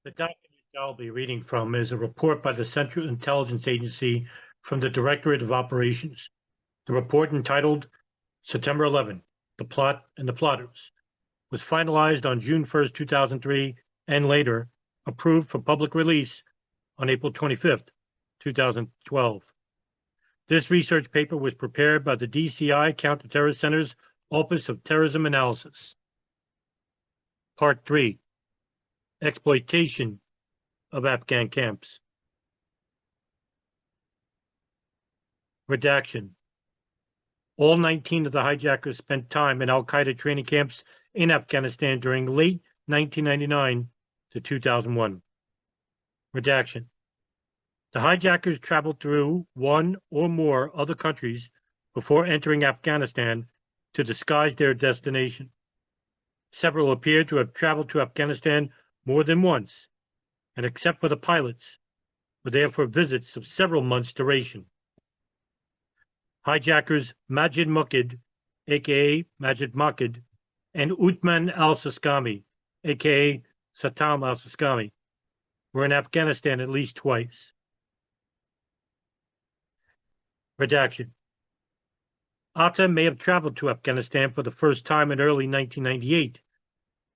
The document I'll be reading from is a report by the Central Intelligence Agency from the Directorate of Operations. The report, entitled September 11, The Plot and the Plotters, was finalized on June 1st, 2003, and later approved for public release on April 25th, 2012. This research paper was prepared by the DCI Counterterrorist Center's Office of Terrorism Analysis. Part 3, Exploitation of Afghan Camps. Redaction. All 19 of the hijackers spent time in al-Qaeda training camps in Afghanistan during late 1999 to 2001. Redaction. The hijackers traveled through one or more other countries before entering Afghanistan to disguise their destination. Several appear to have traveled to Afghanistan more than once, and except for the pilots, were there for visits of several months' duration. Hijackers Majid Muqid, aka Majid Makid, and Uthman al-Sistami, aka Satam al-Sistami, were in Afghanistan at least twice. Redaction. Atta may have traveled to Afghanistan for the first time in early 1998,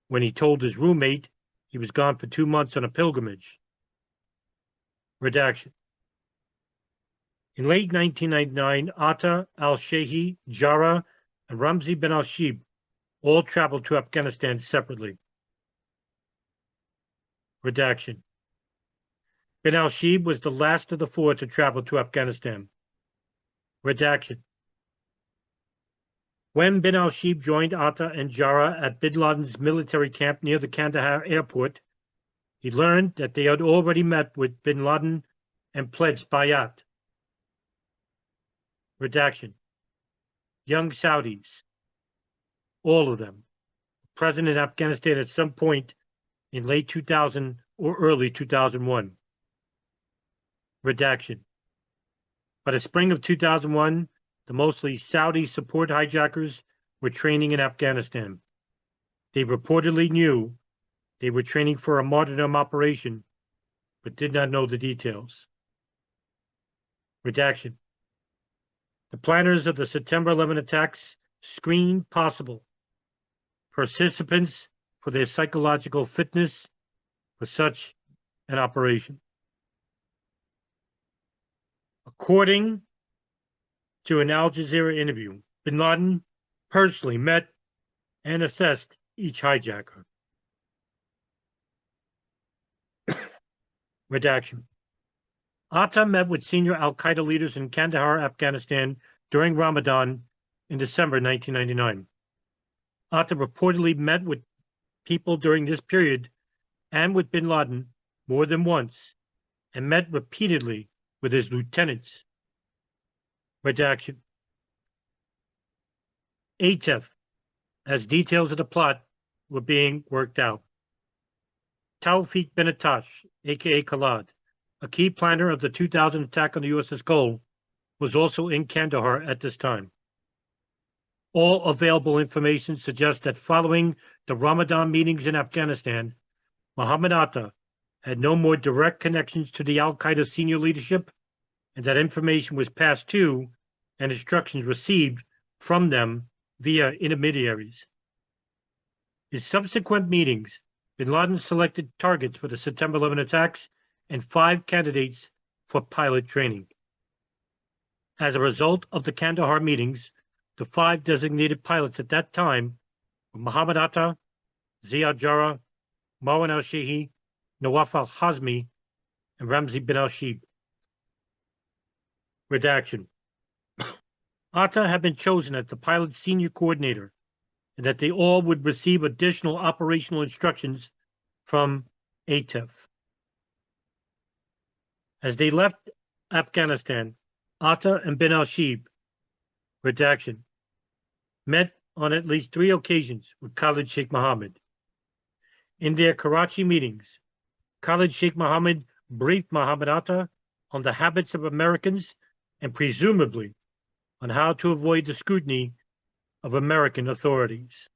when he told his roommate he was gone for 2 months on a pilgrimage. Redaction. In late 1999, Atta al-Shehi, Jarrah, and Ramzi bin al-Shib all traveled to Afghanistan separately. Redaction. Bin al-Shib was the last of the 4 to travel to Afghanistan. Redaction. When bin al-Shib joined Atta and Jarrah at bin Laden's military camp near the Kandahar airport, he learned that they had already met with bin Laden and pledged bayat. Redaction. Young Saudis, all of them, present in Afghanistan at some point in late 2000 or early 2001. Redaction. By the spring of 2001, the mostly Saudi support hijackers were training in Afghanistan. They reportedly knew they were training for a martyrdom operation, but did not know the details. Redaction. The planners of the September 11 attacks screened possible participants for their psychological fitness for such an operation. According to an Al Jazeera interview, bin Laden personally met and assessed each hijacker. Redaction. Atta met with senior al-Qaeda leaders in Kandahar, Afghanistan during Ramadan in December 1999. Atta reportedly met with people during this period and with bin Laden more than once, and met repeatedly with his lieutenants. Redaction. ATEF, as details of the plot were being worked out. Tawfiq bin Atash, aka Khalad, a key planner of the 2000 attack on the USS Cole, was also in Kandahar at this time. All available information suggests that following the Ramadan meetings in Afghanistan, Muhammad Atta had no more direct connections to the al-Qaeda senior leadership, and that information was passed to and instructions received from them via intermediaries. In subsequent meetings, bin Laden selected targets for the September 11 attacks and 5 candidates for pilot training. As a result of the Kandahar meetings, the 5 designated pilots at that time were Muhammad Atta, Ziad Jarrah, Marwan al-Shehi, Nawaf al-Hazmi, and Ramzi bin al-Shib. Redaction. Atta had been chosen as the pilot's senior coordinator, and that they all would receive additional operational instructions from ATEF. As they left Afghanistan, Atta and bin al-Shib, redaction, met on at least 3 occasions with Khalid Sheikh Mohammed. In their Karachi meetings, Khalid Sheikh Mohammed briefed Muhammad Atta on the habits of Americans and presumably on how to avoid the scrutiny of American authorities.